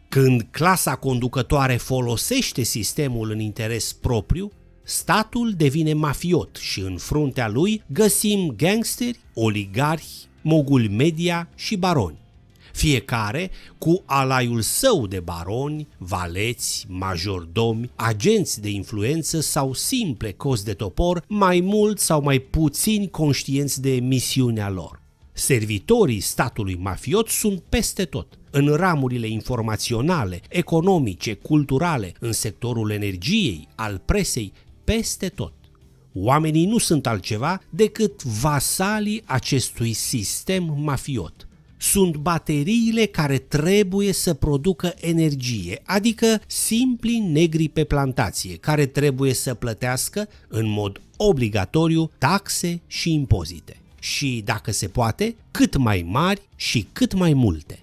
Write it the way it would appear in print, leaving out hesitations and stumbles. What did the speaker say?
Când clasa conducătoare folosește sistemul în interes propriu, statul devine mafiot și în fruntea lui găsim gangsteri, oligarhi, moguli media și baroni. Fiecare cu alaiul său de baroni, valeți, majordomi, agenți de influență sau simple cozi de topor, mai mult sau mai puțini conștienți de misiunea lor. Servitorii statului mafiot sunt peste tot, în ramurile informaționale, economice, culturale, în sectorul energiei, al presei, peste tot. Oamenii nu sunt altceva decât vasalii acestui sistem mafiot. Sunt bateriile care trebuie să producă energie, adică simpli negri pe plantație, care trebuie să plătească în mod obligatoriu taxe și impozite. Și, dacă se poate, cât mai mari și cât mai multe.